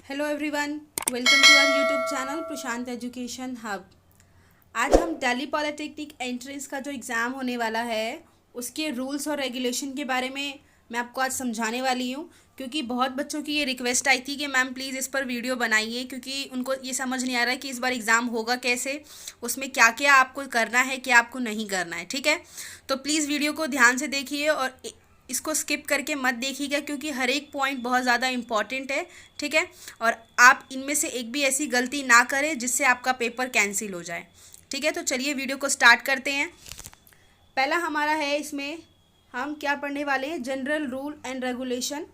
Hello everyone, welcome to our YouTube channel Prashant education hub. आज हम Delhi polytechnic entrance का जो एग्ज़ाम होने वाला है उसके रूल्स और रेगुलेशन के बारे में मैं आपको आज समझाने वाली हूँ, क्योंकि बहुत बच्चों की ये रिक्वेस्ट आई थी कि मैम प्लीज़ इस पर वीडियो बनाइए, क्योंकि उनको ये समझ नहीं आ रहा है कि इस बार एग्ज़ाम होगा कैसे, उसमें क्या क्या आपको करना है, क्या आपको नहीं करना है। ठीक है, तो प्लीज़ वीडियो को ध्यान से देखिए और इसको स्किप करके मत देखिएगा, क्योंकि हर एक पॉइंट बहुत ज़्यादा इम्पॉर्टेंट है। ठीक है, और आप इनमें से एक भी ऐसी गलती ना करें जिससे आपका पेपर कैंसिल हो जाए। ठीक है, तो चलिए वीडियो को स्टार्ट करते हैं। पहला हमारा है, इसमें हम क्या पढ़ने वाले हैं, general rule and regulation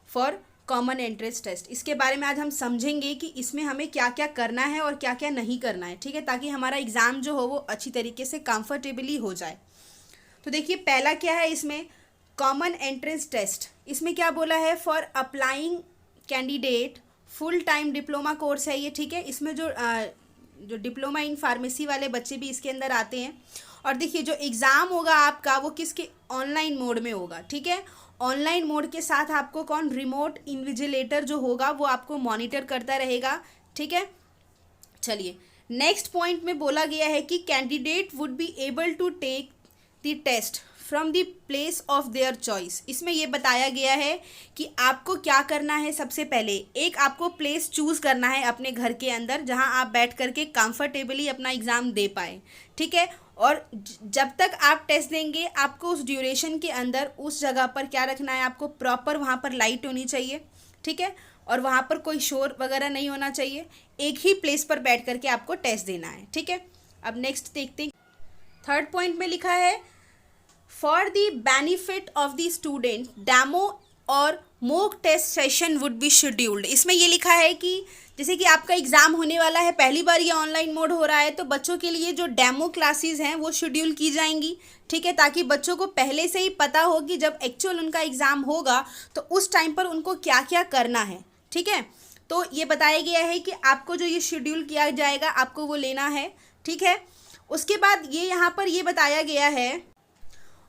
for common entrance test. इसके बारे में आज हम समझेंगे कि इसमें हमें क्या क्या करना है और क्या क्या नहीं करना है। ठीक है, ताकि हमारा एग्ज़ाम जो हो वो अच्छी तरीके से कंफर्टेबली हो जाए। तो देखिए, पहला क्या है इसमें, कॉमन एंट्रेंस टेस्ट। इसमें क्या बोला है, for applying candidate full time diploma course है ये। ठीक है, इसमें जो डिप्लोमा इन फार्मेसी वाले बच्चे भी इसके अंदर आते हैं। और देखिए, जो एग्ज़ाम होगा आपका वो किसके, ऑनलाइन मोड में होगा। ठीक है, ऑनलाइन मोड के साथ आपको कौन, रिमोट इन्विजिलेटर जो होगा वो आपको मॉनिटर करता रहेगा। ठीक है, चलिए नेक्स्ट पॉइंट में बोला गया है कि candidate would be able to take the test from the place of their choice. इसमें यह बताया गया है कि आपको क्या करना है। सबसे पहले एक आपको प्लेस चूज़ करना है अपने घर के अंदर, जहां आप बैठ करके कंफर्टेबली अपना एग्ज़ाम दे पाए। ठीक है, और जब तक आप टेस्ट देंगे आपको उस ड्यूरेशन के अंदर उस जगह पर क्या रखना है, आपको प्रॉपर वहाँ पर लाइट होनी चाहिए। ठीक है, और वहाँ पर कोई शोर वगैरह नहीं होना चाहिए। एक ही प्लेस पर बैठ करके आपको टेस्ट देना है। ठीक है, अब नेक्स्ट देखते हैं। थर्ड पॉइंट में लिखा है, for the benefit of the student demo और mock test session would be scheduled. इसमें ये लिखा है कि जैसे कि आपका एग्ज़ाम होने वाला है, पहली बार ये ऑनलाइन मोड हो रहा है, तो बच्चों के लिए जो डेमो क्लासेस हैं वो शेड्यूल की जाएंगी। ठीक है, ताकि बच्चों को पहले से ही पता हो कि जब एक्चुअल उनका एग्ज़ाम होगा तो उस टाइम पर उनको क्या क्या करना है। ठीक है, तो ये बताया गया है कि आपको जो ये शेड्यूल किया जाएगा आपको वो लेना है। ठीक है, उसके बाद ये यहाँ पर ये बताया गया है,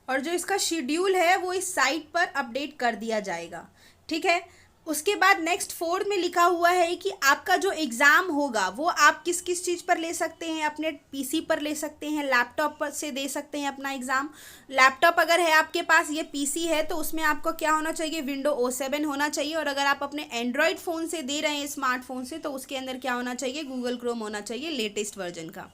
और जो इसका शेड्यूल है वो इस साइट पर अपडेट कर दिया जाएगा। ठीक है, उसके बाद नेक्स्ट फोर्थ में लिखा हुआ है कि आपका जो एग्ज़ाम होगा वो आप किस किस चीज़ पर ले सकते हैं, अपने पीसी पर ले सकते हैं, लैपटॉप पर से दे सकते हैं अपना एग्ज़ाम। लैपटॉप अगर है आपके पास, ये पीसी है तो उसमें आपको क्या होना चाहिए, विंडो O7 होना चाहिए। और अगर आप अपने एंड्रॉयड फ़ोन से दे रहे हैं, स्मार्टफोन से, तो उसके अंदर क्या होना चाहिए, गूगल क्रोम होना चाहिए, लेटेस्ट वर्जन का।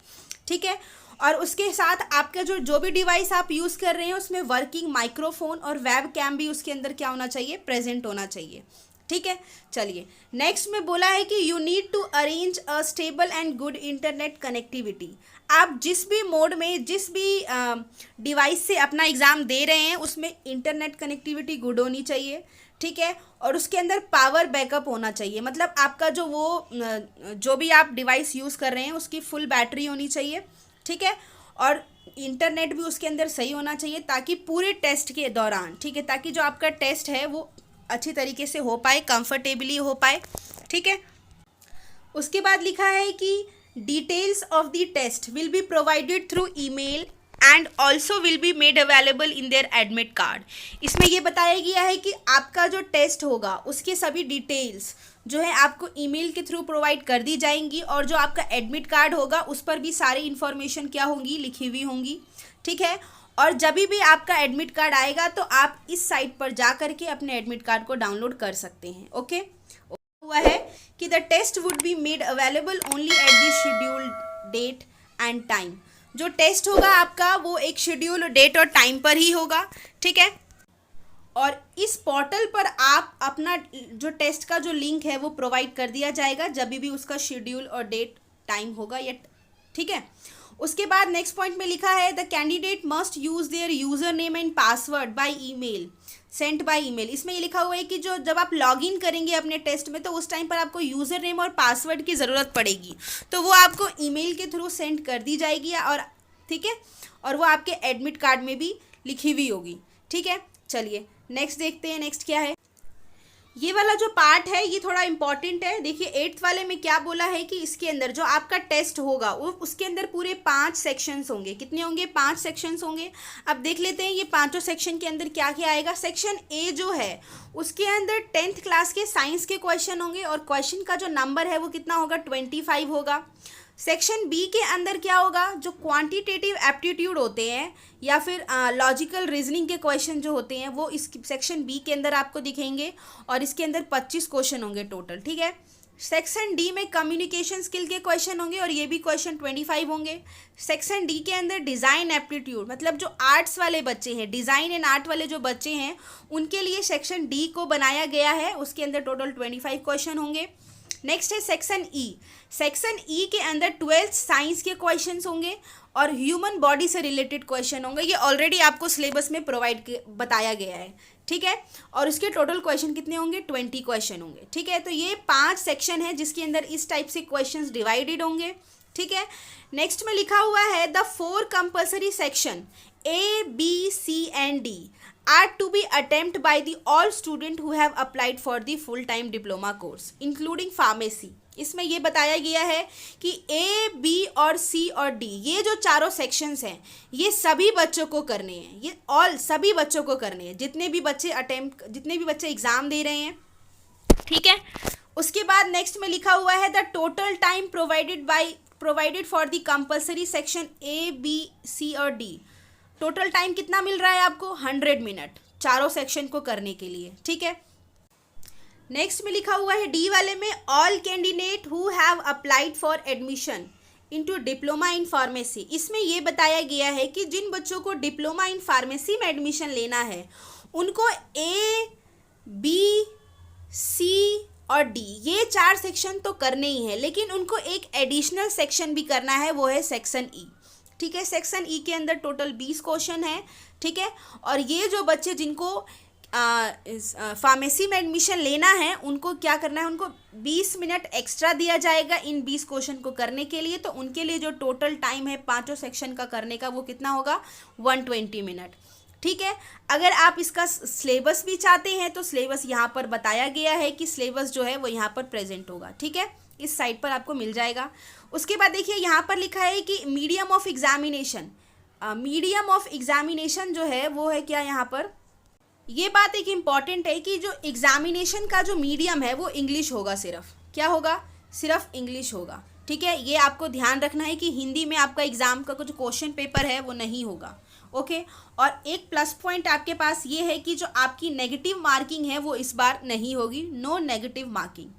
ठीक है, और उसके साथ आपका जो भी डिवाइस आप यूज़ कर रहे हैं उसमें वर्किंग माइक्रोफोन और वेब कैम भी उसके अंदर क्या होना चाहिए, प्रेजेंट होना चाहिए। ठीक है, चलिए नेक्स्ट में बोला है कि you need to arrange a stable and good internet connectivity. आप जिस भी मोड में, जिस भी डिवाइस से अपना एग्ज़ाम दे रहे हैं उसमें इंटरनेट कनेक्टिविटी गुड होनी चाहिए। ठीक है, और उसके अंदर पावर बैकअप होना चाहिए, मतलब आपका जो भी आप डिवाइस यूज़ कर रहे हैं उसकी फुल बैटरी होनी चाहिए। ठीक है, और इंटरनेट भी उसके अंदर सही होना चाहिए, ताकि पूरे टेस्ट के दौरान, ठीक है, ताकि जो आपका टेस्ट है वो अच्छी तरीके से हो पाए, कंफर्टेबली हो पाए। ठीक है, उसके बाद लिखा है कि details of the test will be provided through email and also will be made available in their admit card. इसमें यह बताया गया है कि आपका जो टेस्ट होगा उसके सभी डिटेल्स जो है आपको ईमेल के थ्रू प्रोवाइड कर दी जाएंगी, और जो आपका एडमिट कार्ड होगा उस पर भी सारी इन्फॉर्मेशन क्या होंगी, लिखी हुई होंगी। ठीक है, और जब भी आपका एडमिट कार्ड आएगा तो आप इस साइट पर जा करके अपने एडमिट कार्ड को डाउनलोड कर सकते हैं। ओके, हुआ है कि the test would be made available only at the scheduled date and time. जो टेस्ट होगा आपका वो एक शेड्यूल डेट और टाइम पर ही होगा। ठीक है, और इस पोर्टल पर आप अपना जो टेस्ट का जो लिंक है वो प्रोवाइड कर दिया जाएगा जब भी उसका शेड्यूल और डेट टाइम होगा या। ठीक है, उसके बाद नेक्स्ट पॉइंट में लिखा है, the candidate must use their user name and password by email sent by email. इसमें ये लिखा हुआ है कि जब आप लॉगिन करेंगे अपने टेस्ट में तो उस टाइम पर आपको यूज़र नेम और पासवर्ड की ज़रूरत पड़ेगी, तो वो आपको ईमेल के थ्रू सेंड कर दी जाएगी। और ठीक है, और वो आपके एडमिट कार्ड में भी लिखी हुई होगी। ठीक है, चलिए नेक्स्ट देखते हैं, नेक्स्ट क्या है। ये वाला जो पार्ट है ये थोड़ा इंपॉर्टेंट है। देखिए 8th वाले में क्या बोला है कि इसके अंदर जो आपका टेस्ट होगा वो उसके अंदर पूरे 5 सेक्शंस होंगे। कितने होंगे? 5 सेक्शंस होंगे। अब देख लेते हैं ये पांचों सेक्शन के अंदर क्या क्या आएगा। सेक्शन ए जो है उसके अंदर 10th क्लास के साइंस के क्वेश्चन होंगे और क्वेश्चन का जो नंबर है वो कितना होगा? 25 होगा। सेक्शन बी के अंदर क्या होगा? जो क्वांटिटेटिव एप्टीट्यूड होते हैं या फिर लॉजिकल रीजनिंग के क्वेश्चन जो होते हैं वो इस सेक्शन बी के अंदर आपको दिखेंगे और इसके अंदर 25 क्वेश्चन होंगे टोटल, ठीक है। सेक्शन डी में कम्युनिकेशन स्किल के क्वेश्चन होंगे और ये भी क्वेश्चन 25 होंगे। सेक्शन डी के अंदर डिज़ाइन एप्टीट्यूड, मतलब जो आर्ट्स वाले बच्चे हैं, डिज़ाइन एंड आर्ट वाले जो बच्चे हैं उनके लिए सेक्शन डी को बनाया गया है, उसके अंदर टोटल 25 क्वेश्चन होंगे। नेक्स्ट है सेक्शन ई। सेक्शन ई के अंदर 12th साइंस के क्वेश्चंस होंगे और ह्यूमन बॉडी से रिलेटेड क्वेश्चन होंगे। ये ऑलरेडी आपको सिलेबस में बताया गया है, ठीक है। और उसके टोटल क्वेश्चन कितने होंगे? 20 क्वेश्चन होंगे, ठीक है। तो ये 5 सेक्शन है जिसके अंदर इस टाइप से क्वेश्चंस डिवाइडेड होंगे, ठीक है। नेक्स्ट में लिखा हुआ है the 4 compulsory section A, B, C and D are to be attempted by the all student who have applied for the full time diploma course including pharmacy। इसमें ये बताया गया है कि A, B और C और D ये जो चारों सेक्शंस हैं ये सभी बच्चों को करने हैं। ये ऑल सभी बच्चों को करने हैं, जितने भी बच्चे एग्ज़ाम दे रहे हैं, ठीक है। उसके बाद नेक्स्ट में लिखा हुआ है the total time provided for the compulsory section A, B, C और D। टोटल टाइम कितना मिल रहा है आपको? 100 मिनट चारों सेक्शन को करने के लिए, ठीक है। नेक्स्ट में लिखा हुआ है डी वाले में all candidate who have applied for admission into diploma in pharmacy. इसमें यह बताया गया है कि जिन बच्चों को डिप्लोमा इन फार्मेसी में एडमिशन लेना है उनको A, B, C और D ये 4 सेक्शन तो करने ही है, लेकिन उनको एक एडिशनल सेक्शन भी करना है, वो है सेक्शन ई, ठीक है। सेक्शन ई के अंदर टोटल 20 क्वेश्चन है, ठीक है। और ये जो बच्चे जिनको फार्मेसी में एडमिशन लेना है उनको क्या करना है? उनको 20 मिनट एक्स्ट्रा दिया जाएगा इन 20 क्वेश्चन को करने के लिए। तो उनके लिए जो टोटल टाइम है पांचों सेक्शन का करने का वो कितना होगा? 120 मिनट, ठीक है। अगर आप इसका सिलेबस भी चाहते हैं तो सिलेबस यहाँ पर बताया गया है कि सिलेबस जो है वो यहाँ पर प्रेजेंट होगा, ठीक है। इस साइट पर आपको मिल जाएगा। उसके बाद देखिए यहाँ पर लिखा है कि medium of examination. Medium of examination जो है वो है क्या? यहाँ पर ये बात एक इम्पॉर्टेंट है कि जो एग्जामिनेशन का जो मीडियम है वो इंग्लिश होगा। सिर्फ क्या होगा? सिर्फ इंग्लिश होगा, ठीक है। ये आपको ध्यान रखना है कि हिंदी में आपका एग्ज़ाम का कुछ क्वेश्चन पेपर है वो नहीं होगा, ओके। और एक प्लस पॉइंट आपके पास ये है कि जो आपकी नेगेटिव मार्किंग है वो इस बार नहीं होगी, नो नेगेटिव मार्किंग,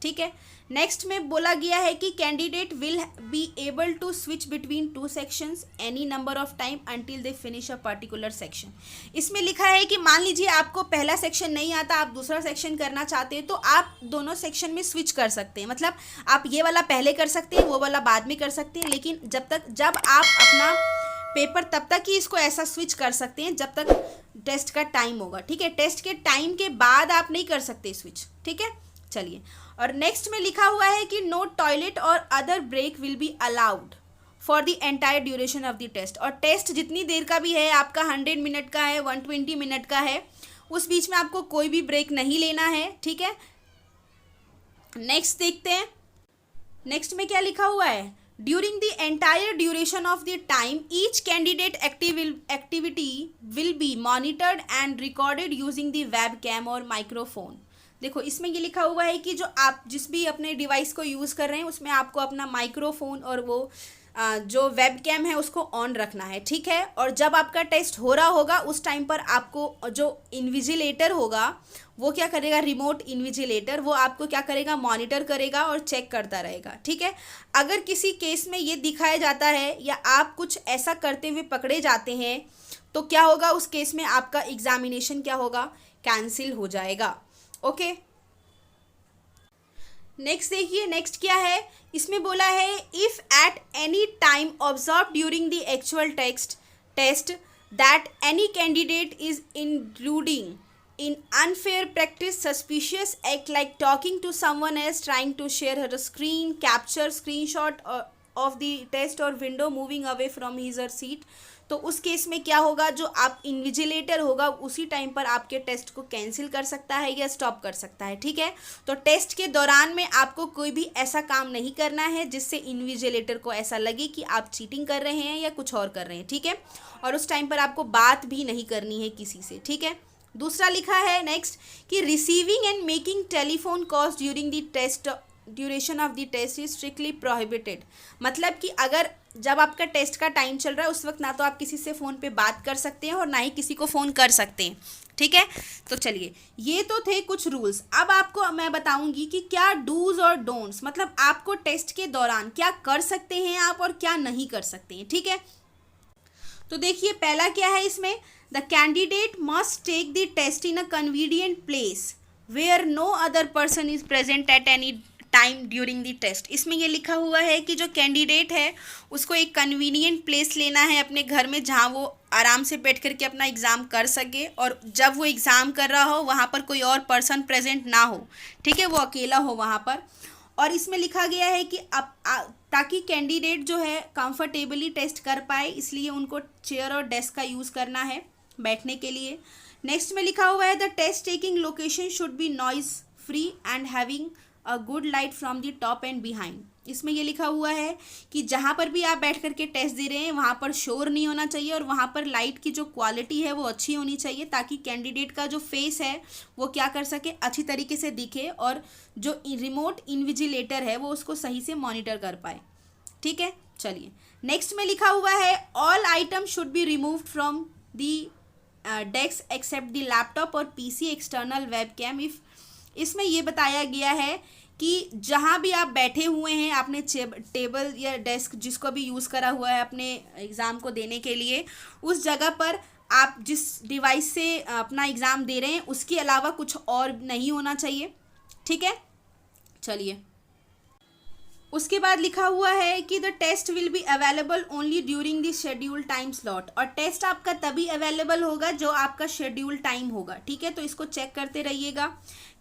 ठीक है। नेक्स्ट में बोला गया है कि candidate will be able to switch between 2 sections any number of time until they finish a particular section. इसमें लिखा है कि मान लीजिए आपको पहला सेक्शन नहीं आता, आप दूसरा सेक्शन करना चाहते हैं तो आप दोनों सेक्शन में स्विच कर सकते हैं। मतलब आप ये वाला पहले कर सकते हैं, वो वाला बाद में कर सकते हैं, लेकिन जब आप अपना पेपर तब तक ही इसको ऐसा स्विच कर सकते हैं जब तक टेस्ट का टाइम होगा, ठीक है। टेस्ट के टाइम के बाद आप नहीं कर सकते स्विच, ठीक है। चलिए, और नेक्स्ट में लिखा हुआ है कि नो टॉयलेट और other break will be allowed for the entire duration of the test. और टेस्ट जितनी देर का भी है, आपका 100 मिनट का है, 120 मिनट का है, उस बीच में आपको कोई भी ब्रेक नहीं लेना है, ठीक है। नेक्स्ट देखते हैं, नेक्स्ट में क्या लिखा हुआ है? During the entire duration of the time each candidate activity will be monitored and recorded using the web cam और माइक्रोफोन। देखो इसमें ये लिखा हुआ है कि जो आप जिस भी अपने डिवाइस को यूज़ कर रहे हैं उसमें आपको अपना माइक्रोफोन और वो जो वेब कैम है उसको ऑन रखना है, ठीक है। और जब आपका टेस्ट हो रहा होगा उस टाइम पर आपको जो इन्विजिलेटर होगा वो क्या करेगा? रिमोट इन्विजिलेटर वो आपको क्या करेगा? मॉनिटर करेगा और चेक करता रहेगा, ठीक है। अगर किसी केस में ये दिखाया जाता है या आप कुछ ऐसा करते हुए पकड़े जाते हैं तो क्या होगा? उस केस में आपका एग्जामिनेशन क्या होगा? कैंसिल हो जाएगा, ओके। नेक्स्ट देखिए, नेक्स्ट क्या है? इसमें बोला है if at any time observe during the actual test that any candidate is including in unfair practice, suspicious act like talking to someone else, trying to share her screenshot of the test or window moving away from his or seat, तो उस case में क्या होगा, जो आप invigilator होगा उसी time पर आपके टेस्ट को कैंसिल कर सकता है या स्टॉप कर सकता है। ठीक है, तो टेस्ट के दौरान में आपको कोई भी ऐसा काम नहीं करना है जिससे इन्विजिलेटर को ऐसा लगे कि आप चीटिंग कर रहे हैं या कुछ और कर रहे हैं। ठीक है, और उस टाइम पर आपको बात भी नहीं करनी है किसी से। ठीक है, दूसरा लिखा है नेक्स्ट कि receiving and making telephone calls during the test duration of the test is strictly prohibited. मतलब कि अगर जब आपका टेस्ट का टाइम चल रहा है उस वक्त ना तो आप किसी से फ़ोन पे बात कर सकते हैं और ना ही किसी को फ़ोन कर सकते हैं। ठीक है, तो चलिए ये तो थे कुछ रूल्स। अब आपको मैं बताऊंगी कि क्या डूज और डोंट्स, मतलब आपको टेस्ट के दौरान क्या कर सकते हैं आप और क्या नहीं कर सकते हैं। ठीक है, तो देखिए पहला क्या है इसमें, the candidate must take the test in a convenient place where no other person is present at any time during the test. इसमें ये लिखा हुआ है कि जो कैंडिडेट है उसको एक कन्वीनियंट प्लेस लेना है अपने घर में जहाँ वो आराम से बैठ करके अपना एग्ज़ाम कर सके, और जब वो एग्ज़ाम कर रहा हो वहाँ पर कोई और पर्सन प्रेजेंट ना हो। ठीक है, वो अकेला हो वहाँ पर। और इसमें लिखा गया है कि ताकि कैंडिडेट जो है कंफर्टेबली टेस्ट कर पाए, इसलिए उनको चेयर और डेस्क का यूज़ करना है बैठने के लिए। नेक्स्ट में लिखा हुआ है the test taking location should be noise free and having a good light from the top and behind. इसमें ये लिखा हुआ है कि जहाँ पर भी आप बैठ करके टेस्ट दे रहे हैं वहाँ पर शोर नहीं होना चाहिए और वहाँ पर लाइट की जो क्वालिटी है वो अच्छी होनी चाहिए, ताकि कैंडिडेट का जो फेस है वो क्या कर सके, अच्छी तरीके से दिखे और जो रिमोट इन्विजिलेटर है वो उसको सही से मॉनिटर कर पाए। ठीक है, चलिए नेक्स्ट में लिखा हुआ है all item should be removed from the desk except the laptop और पीसी एक्सटर्नल वेबकैम इफ। इसमें ये बताया गया है कि जहाँ भी आप बैठे हुए हैं आपने टेबल या डेस्क जिसको भी यूज़ करा हुआ है अपने एग्ज़ाम को देने के लिए, उस जगह पर आप जिस डिवाइस से अपना एग्ज़ाम दे रहे हैं उसके अलावा कुछ और नहीं होना चाहिए। ठीक है, चलिए उसके बाद लिखा हुआ है कि the test will be available only during the schedule time slot, और टेस्ट आपका तभी अवेलेबल होगा जो आपका शेड्यूल टाइम होगा। ठीक है, तो इसको चेक करते रहिएगा।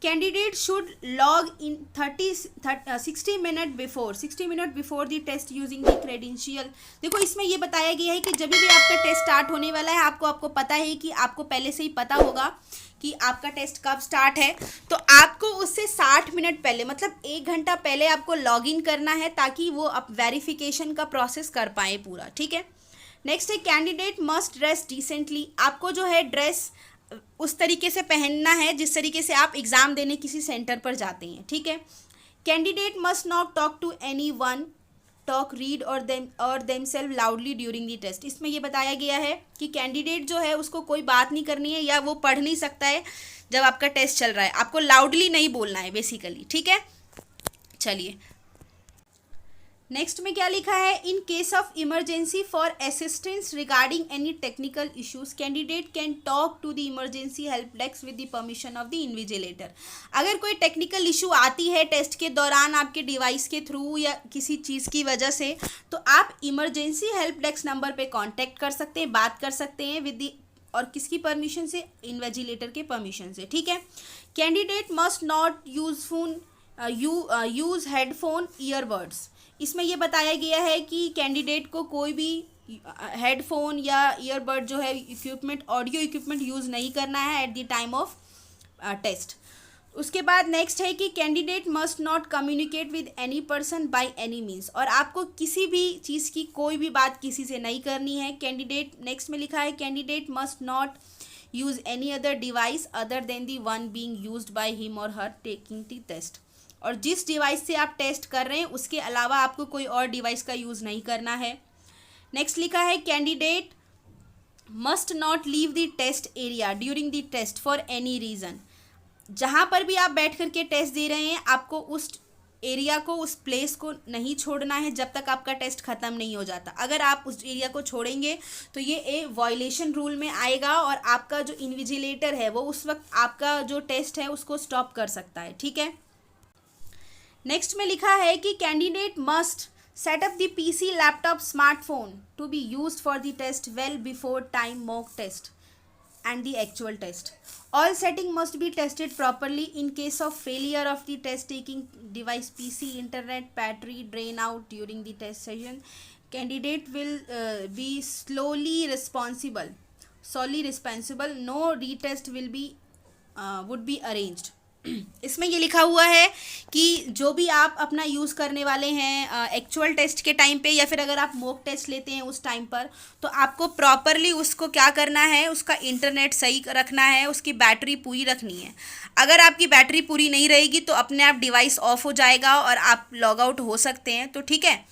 Candidate should log in 60 minute before the test using the credential. देखो इसमें ये बताया गया है कि जब भी आपका टेस्ट स्टार्ट होने वाला है आपको पता है कि आपको पहले से ही पता होगा कि आपका टेस्ट कब स्टार्ट है, तो आपको उससे 60 मिनट पहले मतलब 1 घंटा पहले आपको लॉग इन करना है ताकि वो आप वेरिफिकेशन का प्रोसेस कर पाए पूरा। ठीक है, नेक्स्ट है कैंडिडेट मस्ट ड्रेस डिसेंटली। आपको जो है ड्रेस उस तरीके से पहनना है जिस तरीके से आप एग्ज़ाम देने किसी सेंटर पर जाते हैं। ठीक है, candidate must not talk to anyone, talk, read और themselves loudly during the test. इसमें ये बताया गया है कि कैंडिडेट जो है उसको कोई बात नहीं करनी है या वो पढ़ नहीं सकता है जब आपका टेस्ट चल रहा है, आपको लाउडली नहीं बोलना है बेसिकली। ठीक है, चलिए नेक्स्ट में क्या लिखा है, in case of emergency for assistance regarding any technical issues candidate can talk to the emergency help desk with the permission of the invigilator. अगर कोई टेक्निकल इशू आती है टेस्ट के दौरान आपके डिवाइस के थ्रू या किसी चीज़ की वजह से, तो आप इमरजेंसी हेल्प डेस्क नंबर पे कांटेक्ट कर सकते हैं, बात कर सकते हैं विद द, और किसकी परमिशन से, इन्विजिलेटर के परमिशन से। ठीक है, candidate must not use headphone earbuds. इसमें यह बताया गया है कि कैंडिडेट को कोई भी हेडफोन या ईयरबड जो है इक्विपमेंट, ऑडियो इक्विपमेंट यूज़ नहीं करना है at the time of test. उसके बाद नेक्स्ट है कि candidate must not communicate with any person by any means, और आपको किसी भी चीज़ की कोई भी बात किसी से नहीं करनी है। कैंडिडेट नेक्स्ट में लिखा है candidate must not use any other device other than the one being used by him और हर टेकिंग द टेस्ट, और जिस डिवाइस से आप टेस्ट कर रहे हैं उसके अलावा आपको कोई और डिवाइस का यूज़ नहीं करना है। नेक्स्ट लिखा है candidate must not leave the test area during the test for any reason. जहाँ पर भी आप बैठ करके टेस्ट दे रहे हैं आपको उस एरिया को, उस प्लेस को नहीं छोड़ना है जब तक आपका टेस्ट ख़त्म नहीं हो जाता। अगर आप उस एरिया को छोड़ेंगे तो ये एक वायलेशन रूल में आएगा और आपका जो इन्विजिलेटर है वो उस वक्त आपका जो टेस्ट है उसको स्टॉप कर सकता है। ठीक है, नेक्स्ट में लिखा है कि candidate must set up the PC, laptop, smartphone to be used for the test well before time mock test and the actual test. All setting must be tested properly. In case of failure of the test taking device, PC, internet, battery drain out during the test session, candidate will B solely responsible, no retest will be would be arranged. इसमें ये लिखा हुआ है कि जो भी आप अपना यूज़ करने वाले हैं एक्चुअल टेस्ट के टाइम पे या फिर अगर आप मॉक टेस्ट लेते हैं उस टाइम पर, तो आपको प्रॉपरली उसको क्या करना है, उसका इंटरनेट सही रखना है, उसकी बैटरी पूरी रखनी है. अगर आपकी बैटरी पूरी नहीं रहेगी तो अपने आप डिवाइस ऑफ हो जाएगा और आप लॉग आउट हो सकते हैं. तो ठीक है,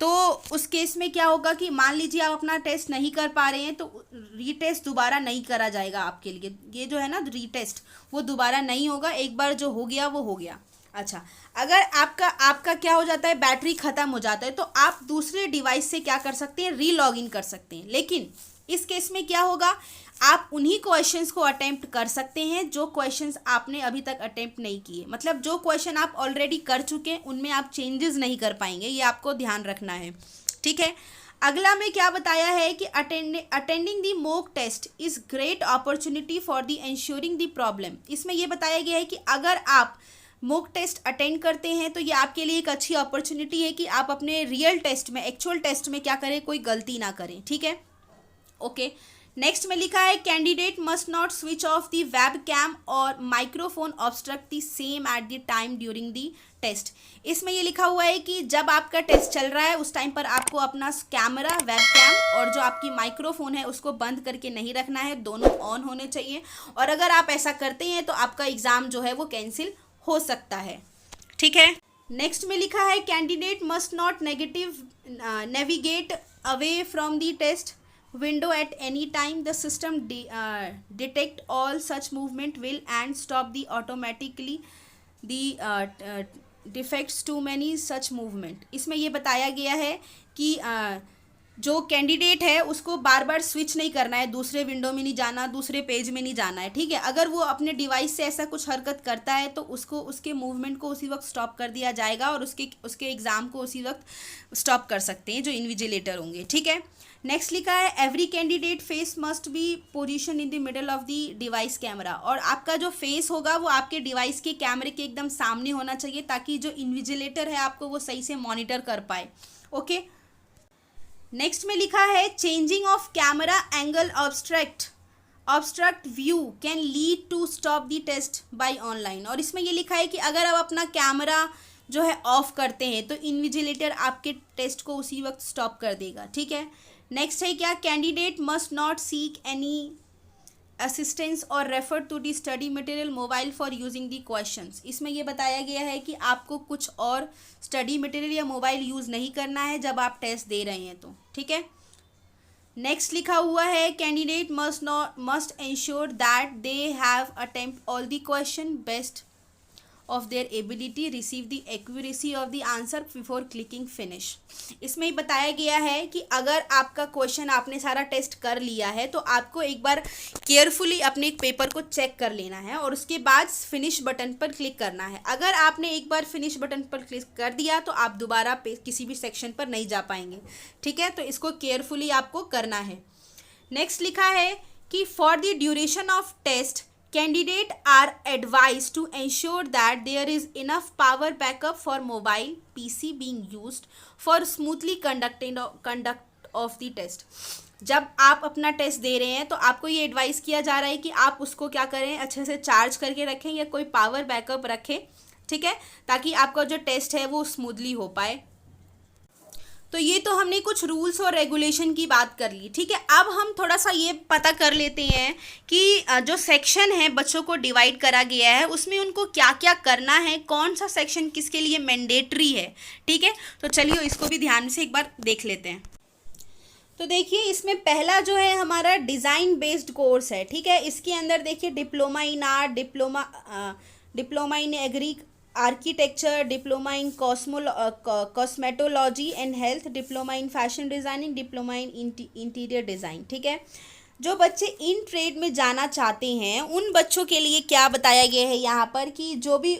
तो उस केस में क्या होगा कि मान लीजिए आप अपना टेस्ट नहीं कर पा रहे हैं तो रीटेस्ट दोबारा नहीं करा जाएगा आपके लिए. ये जो है ना रीटेस्ट, वो दोबारा नहीं होगा. एक बार जो हो गया वो हो गया. अच्छा, अगर आपका क्या हो जाता है, बैटरी ख़त्म हो जाता है, तो आप दूसरे डिवाइस से क्या कर सकते हैं, री लॉग इन कर सकते हैं. लेकिन इस केस में क्या होगा, आप उन्हीं क्वेश्चंस को अटेम्प्ट कर सकते हैं जो क्वेश्चंस आपने अभी तक अटेम्प्ट नहीं किए. मतलब जो क्वेश्चन आप ऑलरेडी कर चुके हैं उनमें आप चेंजेस नहीं कर पाएंगे. ये आपको ध्यान रखना है. ठीक है, अगला में क्या बताया है कि attending the mock test is great opportunity for the ensuring the problem. इसमें यह बताया गया है कि अगर आप मॉक टेस्ट अटेंड करते हैं तो ये आपके लिए एक अच्छी अपॉर्चुनिटी है कि आप अपने रियल टेस्ट में, एक्चुअल टेस्ट में क्या करें, कोई गलती ना करें. ठीक है, ओके. नेक्स्ट में लिखा है candidate must not switch off the web cam और microphone obstruct the same at the time during the test. इसमें ये लिखा हुआ है कि जब आपका टेस्ट चल रहा है उस टाइम पर आपको अपना कैमरा, वेब कैम और जो आपकी माइक्रोफोन है उसको बंद करके नहीं रखना है, दोनों ऑन होने चाहिए. और अगर आप ऐसा करते हैं तो आपका एग्ज़ाम जो है वो कैंसिल हो सकता है. ठीक है, नेक्स्ट में लिखा है candidate must not navigate away from the test window at any time. The system detect all such movement will and stop the automatically the defects to many such movement. इसमें ये बताया गया है कि जो कैंडिडेट है उसको बार बार स्विच नहीं करना है, दूसरे विंडो में नहीं जाना, दूसरे पेज में नहीं जाना है. ठीक है, अगर वो अपने डिवाइस से ऐसा कुछ हरकत करता है तो उसको, उसके मूवमेंट को उसी वक्त स्टॉप कर दिया जाएगा और उसके एग्ज़ाम को उसी वक्त स्टॉप कर सकते हैं जो इन्विजिलेटर होंगे. ठीक है, नेक्स्ट लिखा है every candidate face must be position in the middle of the device camera. और आपका जो फेस होगा वो आपके डिवाइस के कैमरे के एकदम सामने होना चाहिए ताकि जो इन्विजिलेटर है आपको वो सही से मॉनिटर कर पाए. ओके, नेक्स्ट में लिखा है changing of camera angle obstruct view can lead to stop the test by online. और इसमें ये लिखा है कि अगर आप अपना कैमरा जो है ऑफ करते हैं तो इन्विजिलेटर आपके टेस्ट को उसी वक्त स्टॉप कर देगा. ठीक है, नेक्स्ट है क्या, candidate must not seek any assistance और refer to the study material mobile for using the questions. इसमें यह बताया गया है कि आपको कुछ और स्टडी मटेरियल या मोबाइल यूज़ नहीं करना है जब आप टेस्ट दे रहे हैं तो. ठीक है, नेक्स्ट लिखा हुआ है candidate must ensure that they have attempt all the question best of their ability, receive the accuracy of the answer before clicking finish. इसमें बताया गया है कि अगर आपका क्वेश्चन, आपने सारा टेस्ट कर लिया है तो आपको एक बार केयरफुली अपने पेपर को चेक कर लेना है और उसके बाद फिनिश बटन पर क्लिक करना है. अगर आपने एक बार फिनिश बटन पर क्लिक कर दिया तो आप दोबारा किसी भी सेक्शन पर नहीं जा पाएंगे. ठीक है, तो इसको केयरफुली आपको करना है. नेक्स्ट लिखा है कि for the duration of test candidate are advised to ensure that there is enough power backup for mobile PC being used for smoothly conduct of the test. जब आप अपना टेस्ट दे रहे हैं तो आपको ये एडवाइस किया जा रहा है कि आप उसको क्या करें, अच्छे से चार्ज करके रखें या कोई पावर बैकअप रखें. ठीक है, ताकि आपका जो टेस्ट है वो स्मूथली हो पाए. तो ये तो हमने कुछ रूल्स और रेगुलेशन की बात कर ली. ठीक है, अब हम थोड़ा सा ये पता कर लेते हैं कि जो सेक्शन है बच्चों को डिवाइड करा गया है उसमें उनको क्या क्या करना है, कौन सा सेक्शन किसके लिए मैंडेटरी है. ठीक है, तो चलिए इसको भी ध्यान से एक बार देख लेते हैं. तो देखिए इसमें पहला जो है हमारा डिज़ाइन बेस्ड कोर्स है. ठीक है, इसके अंदर देखिए diploma in art, diploma in agree architecture, diploma in cosmetology and health, diploma in fashion designing, diploma in interior design. ठीक है, जो बच्चे इन ट्रेड में जाना चाहते हैं उन बच्चों के लिए क्या बताया गया है यहाँ पर कि जो भी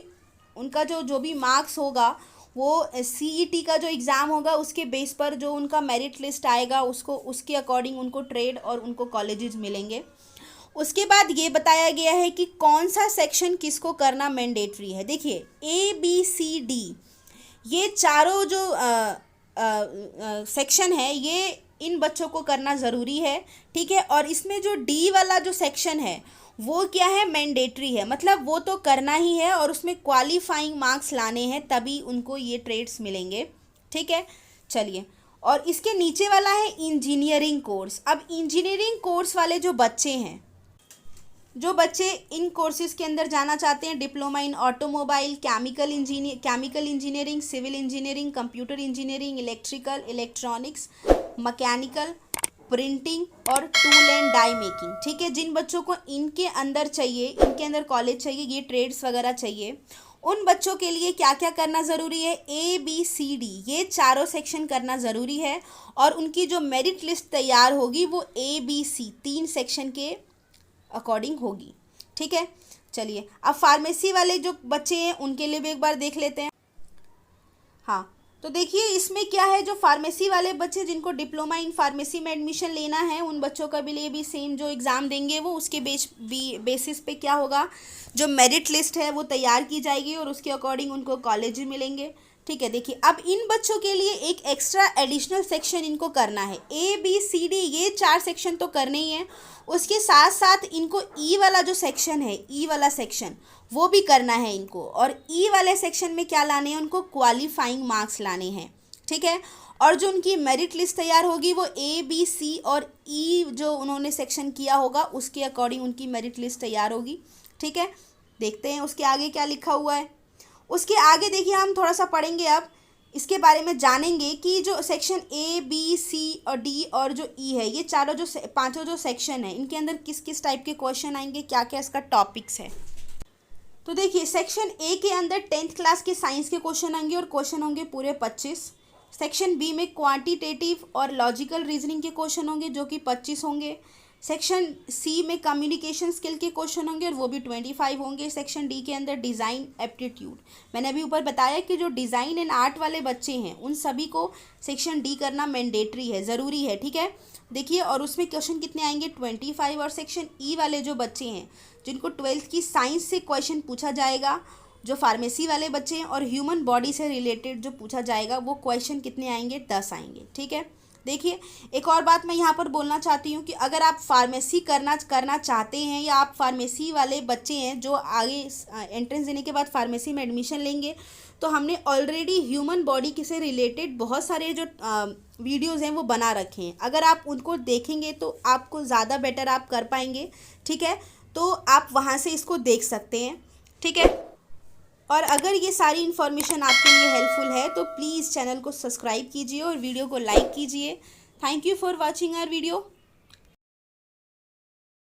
उनका जो भी मार्क्स होगा वो CET का जो एग्ज़ाम होगा उसके बेस पर जो उनका मेरिट लिस्ट आएगा उसके अकॉर्डिंग उनको ट्रेड और उनको कॉलेजेस मिलेंगे. उसके बाद ये बताया गया है कि कौन सा सेक्शन किसको करना मैंडेटरी है. देखिए A B C D ये चारों जो सेक्शन है ये इन बच्चों को करना ज़रूरी है, ठीक है। और इसमें जो डी वाला जो सेक्शन है वो क्या है, मैंडेटरी है, मतलब वो तो करना ही है और उसमें क्वालिफाइंग मार्क्स लाने हैं तभी उनको ये ट्रेड्स मिलेंगे, ठीक है। चलिए, और इसके नीचे वाला है इंजीनियरिंग कोर्स। अब इंजीनियरिंग कोर्स वाले जो बच्चे हैं, जो बच्चे इन कोर्सेज़ के अंदर जाना चाहते हैं, diploma in automobile, chemical engineering, civil engineering, computer engineering, electrical, electronics, mechanical, printing और टूल एंड डाई मेकिंग, ठीक है। जिन बच्चों को इनके अंदर चाहिए, इनके अंदर कॉलेज चाहिए, ये ट्रेड्स वगैरह चाहिए, उन बच्चों के लिए क्या क्या करना ज़रूरी है, ABCD ये चारों सेक्शन करना ज़रूरी है। और उनकी जो मेरिट लिस्ट तैयार होगी वो ABC 3 सेक्शन के अकॉर्डिंग होगी, ठीक है। चलिए, अब फार्मेसी वाले जो बच्चे हैं उनके लिए भी एक बार देख लेते हैं। हाँ, तो देखिए इसमें क्या है, जो फार्मेसी वाले बच्चे जिनको डिप्लोमा इन फार्मेसी में एडमिशन लेना है, उन बच्चों का भी लिए भी सेम जो एग्ज़ाम देंगे वो उसके बेसिस पे क्या होगा, जो मेरिट लिस्ट है वो तैयार की जाएगी और उसके अकॉर्डिंग उनको कॉलेज मिलेंगे, ठीक है। देखिए, अब इन बच्चों के लिए एक एक्स्ट्रा एडिशनल सेक्शन इनको करना है। ABCD ये 4 सेक्शन तो करने ही हैं, उसके साथ साथ इनको E वाला जो सेक्शन है, E वाला सेक्शन वो भी करना है इनको। और E वाले सेक्शन में क्या लाने हैं, उनको क्वालिफाइंग मार्क्स लाने हैं, ठीक है। और जो उनकी मेरिट लिस्ट तैयार होगी वो ABC और E जो उन्होंने सेक्शन किया होगा उसके अकॉर्डिंग उनकी मेरिट लिस्ट तैयार होगी, ठीक है। देखते हैं उसके आगे क्या लिखा हुआ है। उसके आगे देखिए हम थोड़ा सा पढ़ेंगे, अब इसके बारे में जानेंगे कि जो सेक्शन A, B, C और D और जो E है, ये चारों जो पांचों जो सेक्शन है इनके अंदर किस किस टाइप के क्वेश्चन आएंगे, क्या क्या इसका टॉपिक्स है। तो देखिए, सेक्शन A के अंदर 10th क्लास के साइंस के क्वेश्चन आएंगे और क्वेश्चन होंगे पूरे 25। सेक्शन B में क्वांटिटेटिव और लॉजिकल रीजनिंग के क्वेश्चन होंगे जो कि 25 होंगे। सेक्शन C में कम्युनिकेशन स्किल के क्वेश्चन होंगे और वो भी 25 होंगे। सेक्शन D के अंदर डिज़ाइन एप्टीट्यूड, मैंने अभी ऊपर बताया कि जो डिज़ाइन एंड आर्ट वाले बच्चे हैं उन सभी को सेक्शन D करना मैंडेटरी है, ज़रूरी है, ठीक है। देखिए, और उसमें क्वेश्चन कितने आएंगे, 25। और सेक्शन E वाले जो बच्चे हैं जिनको 12th की साइंस से क्वेश्चन पूछा जाएगा, जो फार्मेसी वाले बच्चे हैं, और ह्यूमन बॉडी से रिलेटेड जो पूछा जाएगा वो क्वेश्चन कितने आएंगे, 10 आएंगे, ठीक है। देखिए, एक और बात मैं यहाँ पर बोलना चाहती हूँ कि अगर आप फार्मेसी करना चाहते हैं या आप फार्मेसी वाले बच्चे हैं जो आगे एंट्रेंस देने के बाद फार्मेसी में एडमिशन लेंगे, तो हमने ऑलरेडी ह्यूमन बॉडी से रिलेटेड बहुत सारे जो वीडियोज़ हैं वो बना रखे हैं। अगर आप उनको देखेंगे तो आपको ज़्यादा बेटर आप कर पाएंगे, ठीक है। तो आप वहाँ से इसको देख सकते हैं, ठीक है। और अगर ये सारी इन्फॉर्मेशन आपके लिए हेल्पफुल है तो प्लीज़ चैनल को सब्सक्राइब कीजिए और वीडियो को लाइक कीजिए। Thank you for watching our video.